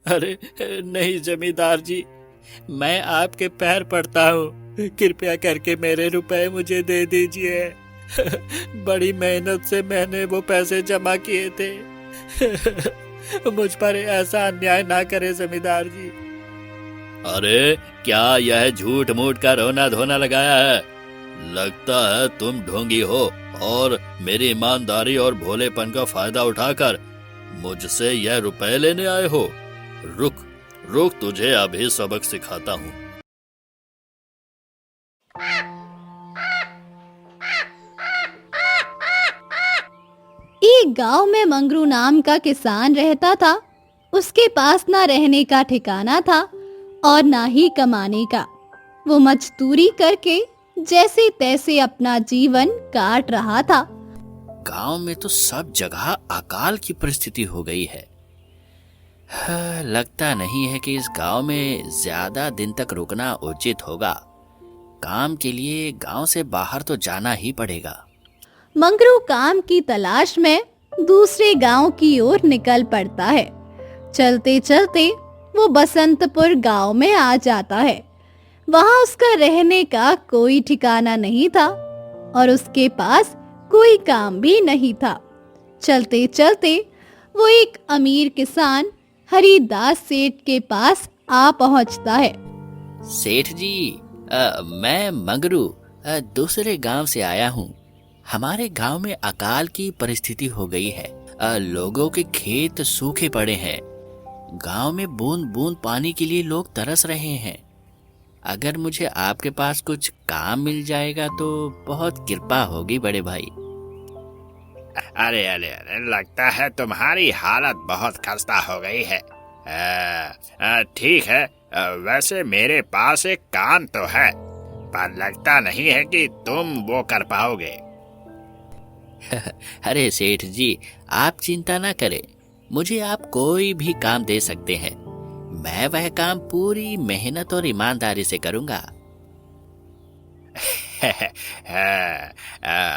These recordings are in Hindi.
अरे नहीं जमींदार जी, मैं आपके पैर पड़ता हूँ, कृपया करके मेरे रुपए मुझे दे दीजिए। बड़ी मेहनत से मैंने वो पैसे जमा किए थे। मुझ पर ऐसा अन्याय ना करे जमींदार जी। अरे क्या यह झूठ मूठ का रोना धोना लगाया है? लगता है तुम ढोंगी हो और मेरी ईमानदारी और भोलेपन का फायदा उठाकर मुझसे यह रुपए लेने आए हो। रुक रुक, तुझे अभी सबक सिखाता हूँ। एक गांव में मंगरू नाम का किसान रहता था। उसके पास ना रहने का ठिकाना था और ना ही कमाने का। वो मजदूरी करके जैसे तैसे अपना जीवन काट रहा था। गांव में तो सब जगह अकाल की परिस्थिति हो गई है। लगता नहीं है कि इस गांव में ज्यादा दिन तक रुकना उचित होगा। काम के लिए गांव से बाहर तो जाना ही पड़ेगा। मंगरू काम की तलाश में दूसरे गांव की ओर निकल पड़ता है। चलते चलते वो बसंतपुर गांव में आ जाता है। वहां उसका रहने का कोई ठिकाना नहीं था और उसके पास कोई काम भी नहीं था। चलते चलते वो एक अमीर किसान हरिदास सेठ के पास आ पहुंचता है। सेठ जी, मैं मंगरू दूसरे गांव से आया हूँ। हमारे गांव में अकाल की परिस्थिति हो गई है। लोगों के खेत सूखे पड़े हैं। गांव में बूंद बूंद पानी के लिए लोग तरस रहे हैं। अगर मुझे आपके पास कुछ काम मिल जाएगा तो बहुत कृपा होगी बड़े भाई। अरे अरे अरे, लगता है तुम्हारी हालत बहुत खस्ता हो गई है। ठीक है, वैसे मेरे पास एक काम तो है, पर लगता नहीं है कि तुम वो कर पाओगे। अरे सेठ जी, आप चिंता ना करें। मुझे आप कोई भी काम दे सकते हैं। मैं वह काम पूरी मेहनत और ईमानदारी से करूंगा।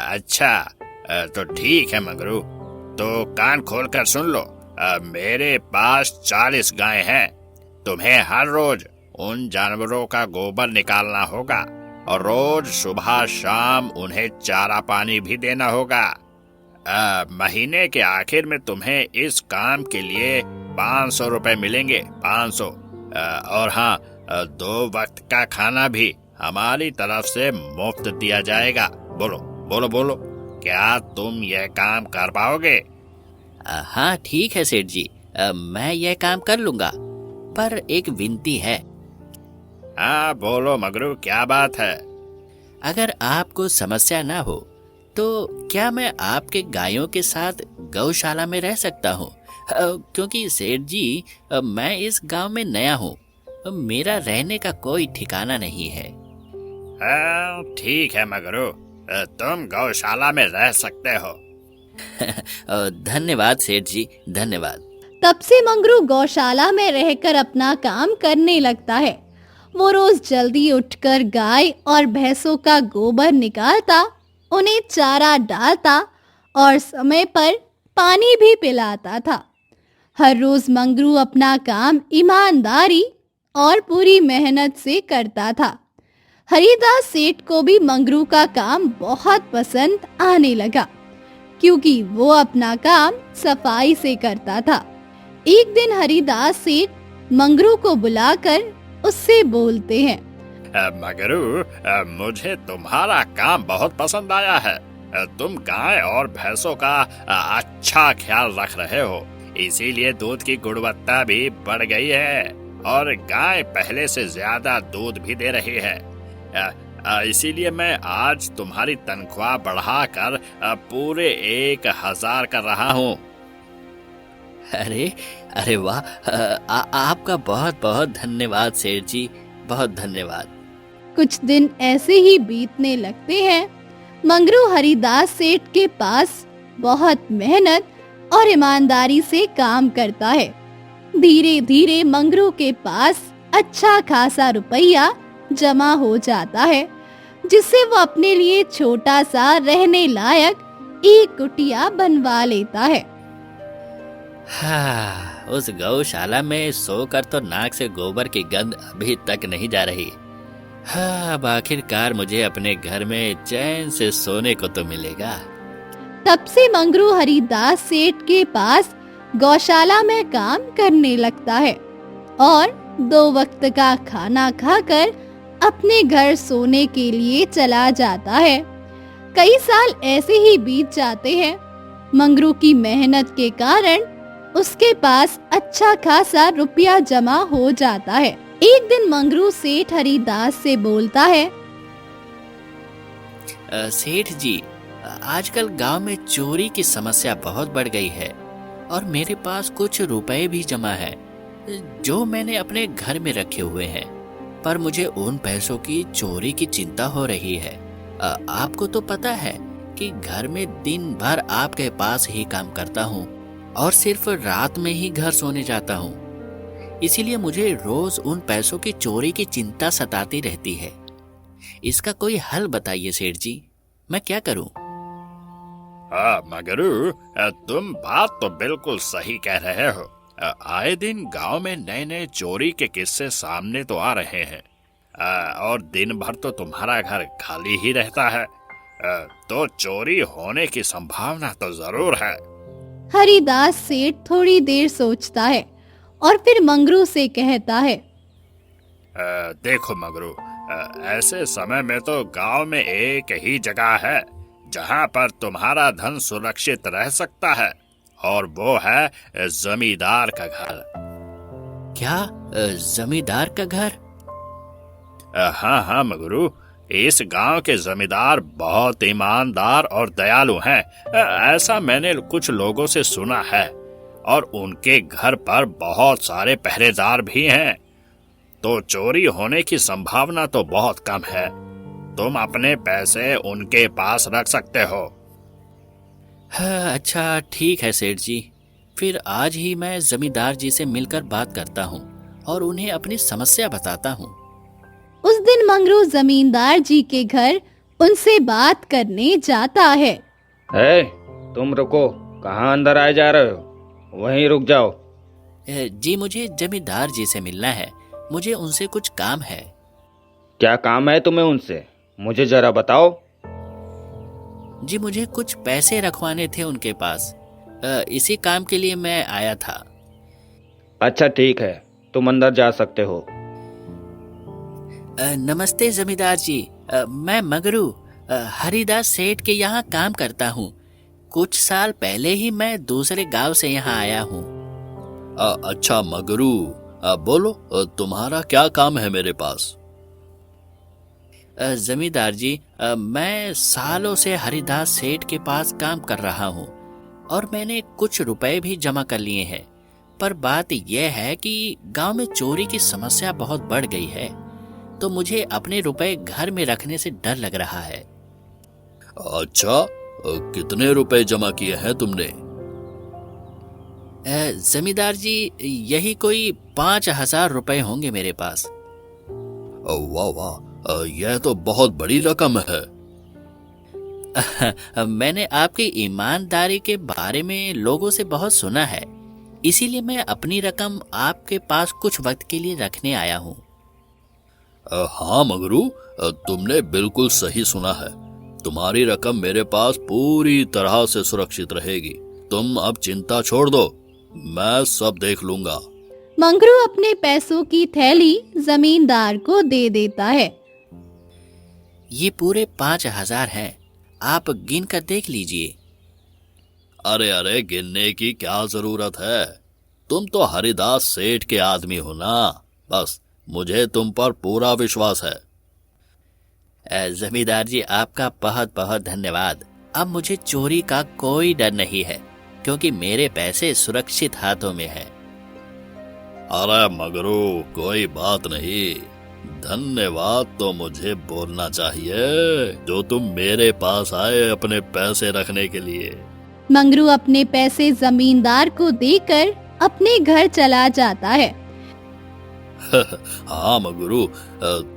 अच्छा, तो ठीक है मंगरू, तो कान खोलकर सुन लो। मेरे पास 40 गायें हैं। तुम्हें हर रोज उन जानवरों का गोबर निकालना होगा और रोज सुबह शाम उन्हें चारा पानी भी देना होगा। महीने के आखिर में तुम्हें इस काम के लिए 500 रुपए मिलेंगे। 500। और हाँ, 2 वक्त का खाना भी हमारी तरफ से मुफ्त दिया जाएगा। बोलो बोलो बोलो, क्या तुम यह काम कर पाओगे? हाँ ठीक है सेठ जी, मैं यह काम कर लूंगा, पर एक विनती है। हाँ बोलो मगरू, क्या बात है? अगर आपको समस्या ना हो तो क्या मैं आपके गायों के साथ गौशाला में रह सकता हूँ? क्योंकि सेठ जी, मैं इस गांव में नया हूँ। मेरा रहने का कोई ठिकाना नहीं है। ठीक है मगरू, तुम गौशाला में रह सकते हो। धन्यवाद सेठ जी, धन्यवाद। तब से मंगरू गौशाला में रहकर अपना काम करने लगता है। वो रोज जल्दी उठकर गाय और भैंसों का गोबर निकालता, उन्हें चारा डालता और समय पर पानी भी पिलाता था। हर रोज मंगरू अपना काम ईमानदारी और पूरी मेहनत से करता था। हरिदास सेठ को भी मंगरू का काम बहुत पसंद आने लगा, क्योंकि वो अपना काम सफाई से करता था। एक दिन हरिदास सेठ मंगरू को बुलाकर उससे बोलते हैं, मगरू, मुझे तुम्हारा काम बहुत पसंद आया है। तुम गाय और भैंसों का अच्छा ख्याल रख रहे हो, इसीलिए दूध की गुणवत्ता भी बढ़ गई है और गाय पहले से ज्यादा दूध भी दे रही है। इसीलिए मैं आज तुम्हारी तनख्वाह बढ़ाकर पूरे 1000 कर रहा हूँ। अरे अरे वाह, आपका बहुत बहुत धन्यवाद सेठ जी, बहुत धन्यवाद। कुछ दिन ऐसे ही बीतने लगते हैं। मंगरू हरिदास सेठ के पास बहुत मेहनत और ईमानदारी से काम करता है। धीरे धीरे मंगरू के पास अच्छा खासा रुपया जमा हो जाता है, जिससे वो अपने लिए छोटा सा रहने लायक एक कुटिया बनवा लेता है। हाँ, उस गौशाला में सोकर तो नाक से गोबर की गंध अभी तक नहीं जा रही। हाँ, अब आखिरकार मुझे अपने घर में चैन से सोने को तो मिलेगा। तब से मंगरू हरिदास सेठ के पास गौशाला में काम करने लगता है और 2 वक्त का खाना खाकर अपने घर सोने के लिए चला जाता है। कई साल ऐसे ही बीत जाते हैं। मंगरू की मेहनत के कारण उसके पास अच्छा खासा रुपया जमा हो जाता है। एक दिन मंगरू सेठ हरिदास से बोलता है, सेठ जी, आजकल गांव में चोरी की समस्या बहुत बढ़ गई है और मेरे पास कुछ रुपए भी जमा है जो मैंने अपने घर में रखे हुए हैं, पर मुझे उन पैसों की चोरी की चिंता हो रही है। आपको तो पता है कि घर में दिन भर आपके पास ही काम करता हूँ और सिर्फ रात में ही घर सोने जाता हूँ। इसीलिए मुझे रोज उन पैसों की चोरी की चिंता सताती रहती है। इसका कोई हल बताइए सेठ जी, मैं क्या करूँ? मगरू, तुम बात तो बिल्कुल सही कह रहे हो। आए दिन गांव में नए नए चोरी के किस्से सामने तो आ रहे हैं और दिन भर तो तुम्हारा घर खाली ही रहता है, तो चोरी होने की संभावना तो जरूर है। हरिदास सेठ थोड़ी देर सोचता है और फिर मंगरू से कहता है, देखो मगरू, ऐसे समय में तो गांव में एक ही जगह है जहां पर तुम्हारा धन सुरक्षित रह सकता है, और वो है जमींदार का घर। क्या जमींदार का घर? हाँ हाँ मगरू, इस गांव के जमींदार बहुत ईमानदार और दयालु हैं। ऐसा मैंने कुछ लोगों से सुना है, और उनके घर पर बहुत सारे पहरेदार भी हैं, तो चोरी होने की संभावना तो बहुत कम है। तुम अपने पैसे उनके पास रख सकते हो। हाँ, अच्छा ठीक है सेठ जी, फिर आज ही मैं जमींदार जी से मिलकर बात करता हूँ और उन्हें अपनी समस्या बताता हूँ। उस दिन मंगरू जमींदार जी के घर उनसे बात करने जाता है। तुम रुको, कहाँ अंदर आए जा रहे हो? वहीं रुक जाओ। जी, मुझे जमींदार जी से मिलना है, मुझे उनसे कुछ काम है। क्या काम है तुम्हें उनसे? मुझे जरा बताओ। जी, मुझे कुछ पैसे रखवाने थे उनके पास, इसी काम के लिए मैं आया था। अच्छा ठीक है, तुम अंदर जा सकते हो। नमस्ते जमींदार जी, मैं मगरू हरिदास सेठ के यहाँ काम करता हूँ। कुछ साल पहले ही मैं दूसरे गांव से यहाँ आया हूँ। अच्छा मगरू, बोलो तुम्हारा क्या काम है मेरे पास? जमींदार जी, मैं सालों से हरिदास सेठ के पास काम कर रहा हूँ और मैंने कुछ रुपए भी जमा कर लिए हैं, पर बात यह है कि गांव में चोरी की समस्या बहुत बढ़ गई है, तो मुझे अपने रुपए घर में रखने से डर लग रहा है। अच्छा, कितने रुपए जमा किए हैं तुमने? जमींदार जी, यही कोई 5,000 रुपए होंगे मेरे पास। वाह वाह, यह तो बहुत बड़ी रकम है। मैंने आपकी ईमानदारी के बारे में लोगों से बहुत सुना है, इसीलिए मैं अपनी रकम आपके पास कुछ वक्त के लिए रखने आया हूँ। हाँ मगरू, तुमने बिल्कुल सही सुना है। तुम्हारी रकम मेरे पास पूरी तरह से सुरक्षित रहेगी। तुम अब चिंता छोड़ दो, मैं सब देख लूंगा। मंगरू अपने पैसों की थैली जमींदार को दे देता है। ये पूरे 5,000 हैं, आप गिन कर देख लीजिए। अरे अरे, गिनने की क्या जरूरत है? तुम तो हरिदास सेठ के आदमी हो ना, बस मुझे तुम पर पूरा विश्वास है। जमींदार जी, आपका बहुत बहुत धन्यवाद। अब मुझे चोरी का कोई डर नहीं है, क्योंकि मेरे पैसे सुरक्षित हाथों में हैं। अरे मगरू, कोई बात नहीं, धन्यवाद तो मुझे बोलना चाहिए जो तुम मेरे पास आए अपने पैसे रखने के लिए। मंगरू अपने पैसे जमींदार को देकर अपने घर चला जाता है। हाँ मगरू,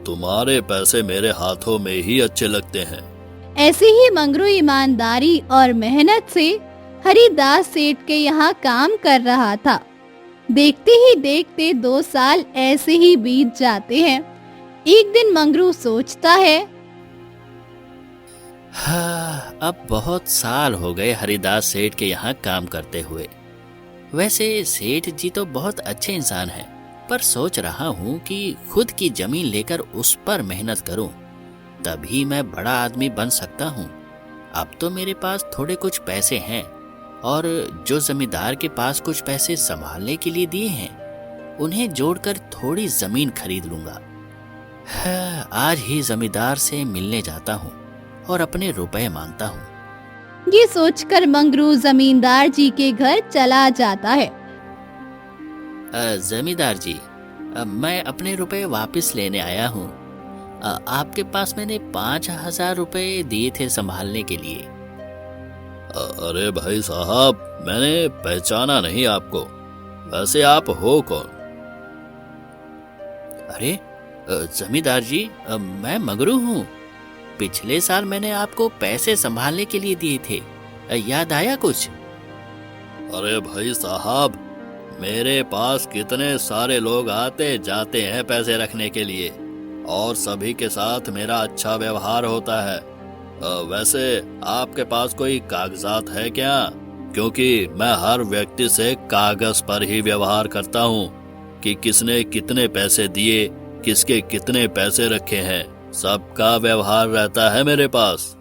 तुम्हारे पैसे मेरे हाथों में ही अच्छे लगते हैं। ऐसे ही मंगरू ईमानदारी और मेहनत से हरिदास सेठ के यहाँ काम कर रहा था। देखते ही देखते 2 साल ऐसे ही बीत जाते हैं। एक दिन मंगरू सोचता है, हाँ, अब बहुत साल हो गए हरिदास सेठ के यहाँ काम करते हुए। वैसे सेठ जी तो बहुत अच्छे इंसान हैं, पर सोच रहा हूँ कि खुद की जमीन लेकर उस पर मेहनत करूँ, तभी मैं बड़ा आदमी बन सकता हूँ। अब तो मेरे पास थोड़े कुछ पैसे हैं और जो जमींदार के पास कुछ पैसे संभालने के लिए दिए हैं, उन्हें जोड़कर थोड़ी जमीन खरीद लूंगा। हाँ, आज ही जमींदार से मिलने जाता हूँ और अपने रुपए मांगता हूँ। ये सोचकर मंगरू जमींदार जी के घर चला जाता है। जमींदार जी, मैं अपने रुपए वापस लेने आया हूँ। आपके पास मैंने 5,000 रुपए दिए थे संभालने के लिए। अरे भाई साहब, मैंने पहचाना नहीं आपको। वैसे आप हो कौन? अरे जमींदार जी, मैं मगरू हूँ। पिछले साल मैंने आपको पैसे संभालने के लिए दिए थे, याद आया कुछ? अरे भाई साहब, मेरे पास कितने सारे लोग आते जाते हैं पैसे रखने के लिए, और सभी के साथ मेरा अच्छा व्यवहार होता है। वैसे आपके पास कोई कागजात है क्या? क्योंकि मैं हर व्यक्ति से कागज पर ही व्यवहार करता हूँ कि किसने कितने पैसे दिए, किसके कितने पैसे रखे हैं, सबका व्यवहार रहता है मेरे पास।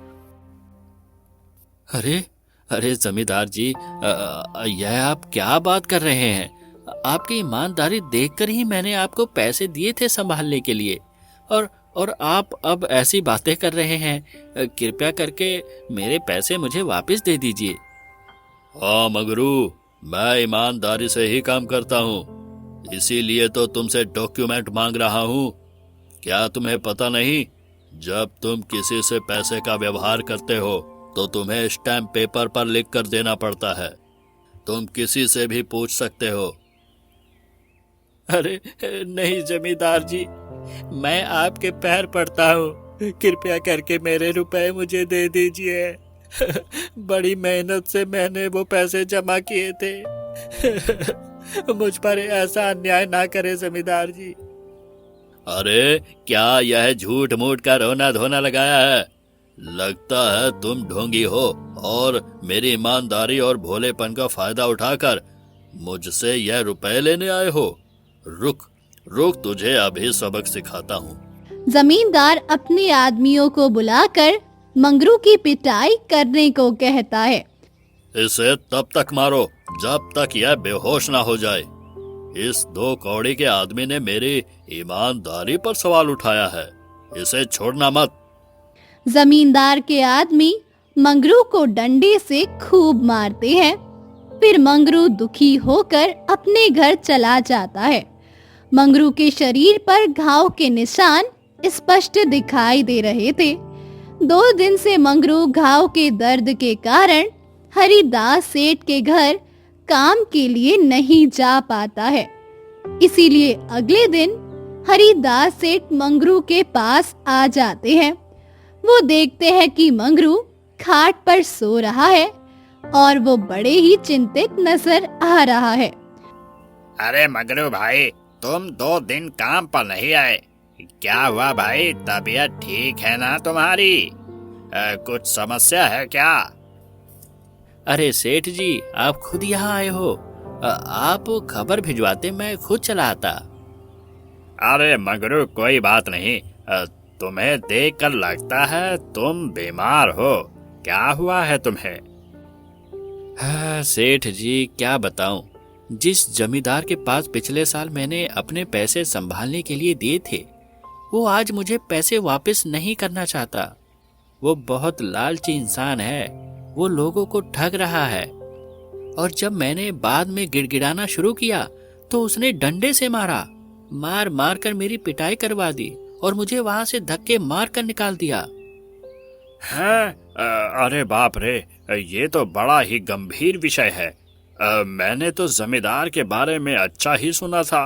अरे अरे जमींदार जी, यह आप क्या बात कर रहे हैं? आपकी ईमानदारी देखकर ही मैंने आपको पैसे दिए थे संभालने के लिए, और आप अब ऐसी बातें कर रहे हैं। कृपया करके मेरे पैसे मुझे वापस दे दीजिए। हाँ मगरू, मैं ईमानदारी से ही काम करता हूँ, इसीलिए तो तुमसे डॉक्यूमेंट मांग रहा हूँ। क्या तुम्हें पता नहीं, जब तुम किसी से पैसे का व्यवहार करते हो तो तुम्हें स्टैम्प पेपर पर लिख कर देना पड़ता है। तुम किसी से भी पूछ सकते हो। अरे नहीं जमींदार जी, मैं आपके पैर पड़ता हूँ, कृपया करके मेरे रुपए मुझे दे दीजिए। बड़ी मेहनत से मैंने वो पैसे जमा किए थे। मुझ पर ऐसा अन्याय ना करे जमींदार जी। अरे क्या यह झूठ मूठ का रोना धोना लगाया है? लगता है तुम ढोंगी हो और मेरी ईमानदारी और भोलेपन का फायदा उठाकर मुझसे यह रुपए लेने आए हो। रुक रुक, तुझे अभी सबक सिखाता हूँ। जमींदार अपने आदमियों को बुलाकर मंगरू की पिटाई करने को कहता है। इसे तब तक मारो जब तक यह बेहोश ना हो जाए। इस 2 कौड़ी के आदमी ने मेरी ईमानदारी पर सवाल उठाया है, इसे छोड़ना मत। जमींदार के आदमी मंगरू को डंडे से खूब मारते हैं। फिर मंगरू दुखी होकर अपने घर चला जाता है। मंगरू के शरीर पर घाव के निशान स्पष्ट दिखाई दे रहे थे। 2 दिन से मंगरू घाव के दर्द के कारण हरिदास सेठ के घर काम के लिए नहीं जा पाता है। इसीलिए अगले दिन हरिदास सेठ मंगरू के पास आ जाते हैं। वो देखते हैं कि मंगरू खाट पर सो रहा है और वो बड़े ही चिंतित नजर आ रहा है। अरे मगरू भाई, तुम 2 दिन काम पर नहीं आए, क्या हुआ भाई? तबीयत ठीक है ना तुम्हारी? कुछ समस्या है क्या? अरे सेठ जी, आप खुद यहाँ आए हो। आप खबर भिजवाते मैं खुद चला आता। अरे मगरू, कोई बात नहीं। तुम्हें देखकर लगता है तुम बीमार हो। क्या हुआ है तुम्हें? हाँ सेठ जी, क्या बताऊं। जिस जमींदार के पास पिछले साल मैंने अपने पैसे संभालने के लिए दिए थे, वो आज मुझे पैसे वापस नहीं करना चाहता। वो बहुत लालची इंसान है, वो लोगों को ठग रहा है। और जब मैंने बाद में गिड़गिड़ाना शुरू किया तो उसने डंडे से मारा, मार मार कर मेरी पिटाई करवा दी और मुझे वहां से धक्के मार कर निकाल दिया। हैं? अरे बाप रे, ये तो बड़ा ही गंभीर विषय है। मैंने तो जमींदार के बारे में अच्छा ही सुना था,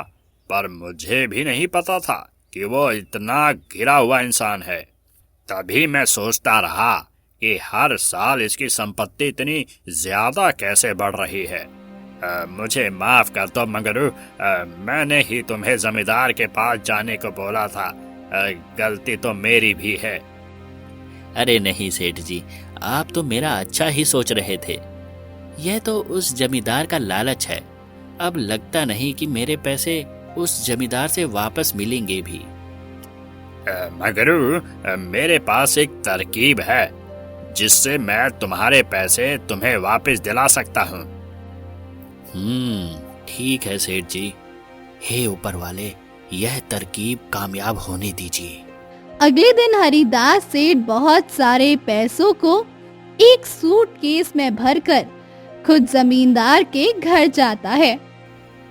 पर मुझे भी नहीं पता था कि वो इतना घिरा हुआ इंसान है। तभी मैं सोचता रहा कि हर साल इसकी संपत्ति इतनी ज्यादा कैसे बढ़ रही है। मुझे माफ कर दो मंगरू, मैंने ही तुम्हें जमींदार के पास जाने को बोला था। गलती तो मेरी भी है। अरे नहीं सेठ जी, आप तो मेरा अच्छा ही सोच रहे थे। यह तो उस जमींदार का लालच है। अब लगता नहीं कि मेरे पैसे उस जमींदार से वापस मिलेंगे भी। मगरू, मेरे पास एक तरकीब है जिससे मैं तुम्हारे पैसे तुम्हें वापस दिला सकता हूँ। ठीक है सेठ जी। हे ऊपर वाले, यह तरकीब कामयाब होने दीजिए। अगले दिन हरिदास सेठ बहुत सारे पैसों को एक सूटकेस में भरकर खुद जमींदार के घर जाता है।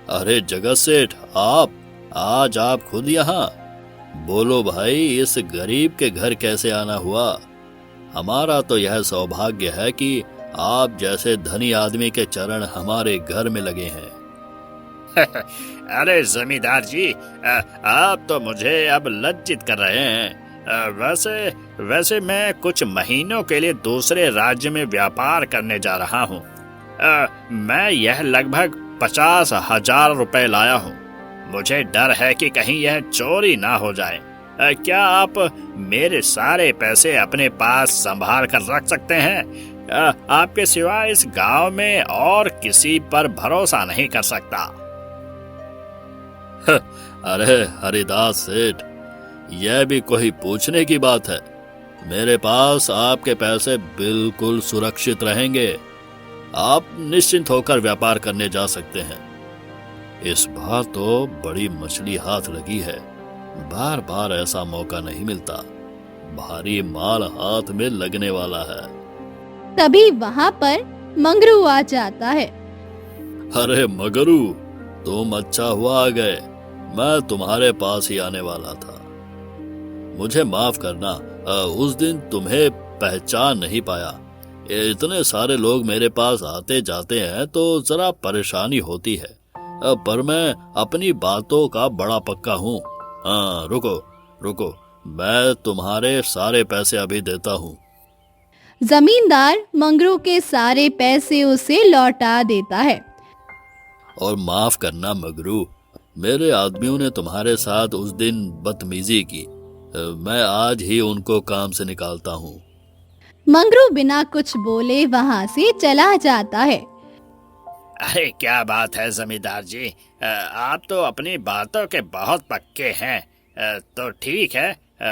अरे जगत सेठ, आज आप खुद यहाँ? बोलो भाई, इस गरीब के घर कैसे आना हुआ? हमारा तो यह सौभाग्य है कि आप जैसे धनी आदमी के चरण हमारे घर में लगे हैं। अरे जमींदार जी, आप तो मुझे अब लज्जित कर रहे हैं। वैसे मैं कुछ महीनों के लिए दूसरे राज्य में व्यापार करने जा रहा हूँ। मैं यह लगभग 50,000 रुपए लाया हूँ। मुझे डर है कि कहीं यह चोरी ना हो जाए। क्या आप मेरे सारे पैसे अपने पास संभाल कर रख सकते हैं? आपके सिवा इस गांव में और किसी पर भरोसा नहीं कर सकता। अरे हरिदास सेठ, यह भी कोई पूछने की बात है? मेरे पास आपके पैसे बिल्कुल सुरक्षित रहेंगे। आप निश्चिंत होकर व्यापार करने जा सकते हैं। इस बार तो बड़ी मछली हाथ लगी है। बार बार ऐसा मौका नहीं मिलता। भारी माल हाथ में लगने वाला है। तभी वहाँ पर मंगरू आ जाता है। अरे मगरू, तुम अच्छा हुआ आ गए। मैं तुम्हारे पास ही आने वाला था। मुझे माफ करना, उस दिन तुम्हें पहचान नहीं पाया। इतने सारे लोग मेरे पास आते जाते हैं तो जरा परेशानी होती है, पर मैं अपनी बातों का बड़ा पक्का हूँ। हाँ, रुको, मैं तुम्हारे सारे पैसे अभी देता हूँ। जमींदार मंगरू के सारे पैसे उसे लौटा देता है। और माफ करना मगरू, मेरे आदमियों ने तुम्हारे साथ उस दिन बदतमीजी की। मैं आज ही उनको काम से निकालता हूँ। मंगरू बिना कुछ बोले वहाँ से चला जाता है। अरे क्या बात है जमींदार जी, आप तो अपनी बातों के बहुत पक्के हैं। तो ठीक है,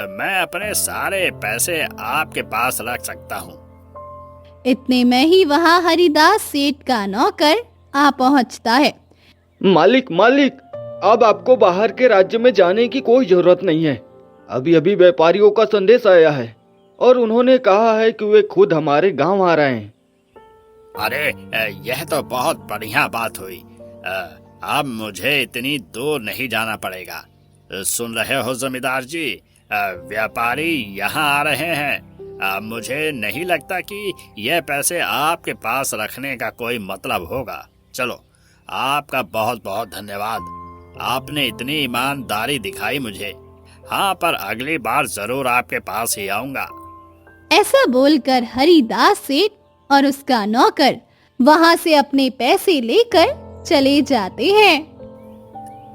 मैं अपने सारे पैसे आपके पास रख सकता हूँ। इतने में ही वहाँ हरिदास सेठ का नौकर आ पहुँचता है। मालिक, अब आपको बाहर के राज्य में जाने की कोई जरूरत नहीं है। अभी अभी व्यापारियों का संदेश आया है और उन्होंने कहा है कि वे खुद हमारे गांव आ रहे हैं। अरे यह तो बहुत बढ़िया बात हुई। अब मुझे इतनी दूर नहीं जाना पड़ेगा। सुन रहे हो जमींदार जी, व्यापारी यहाँ आ रहे हैं। मुझे नहीं लगता कि यह पैसे आपके पास रखने का कोई मतलब होगा। चलो, आपका बहुत बहुत धन्यवाद। आपने इतनी ईमानदारी दिखाई मुझे। हाँ, पर अगली बार जरूर आपके पास ही आऊंगा। ऐसा बोलकर हरिदास सेठ और उसका नौकर वहाँ से अपने पैसे लेकर चले जाते हैं।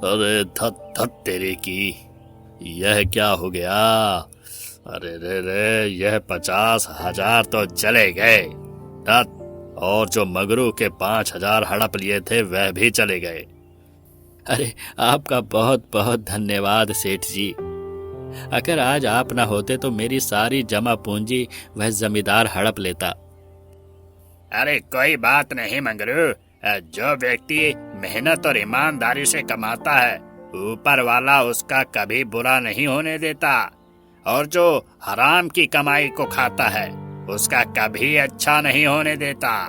अरे धत तेरे की, यह क्या हो गया? अरे रे, यह 50,000 तो चले गए। और जो मगरू के 5,000 हड़प लिए थे वह भी चले गए। अरे आपका बहुत बहुत धन्यवाद सेठ जी। अगर आज आप ना होते तो मेरी सारी जमा पूंजी वह जमींदार हड़प लेता। अरे कोई बात नहीं मंगरू, जो व्यक्ति मेहनत और ईमानदारी से कमाता है, ऊपर वाला उसका कभी बुरा नहीं होने देता। और जो हराम की कमाई को खाता है, उसका कभी अच्छा नहीं होने देता।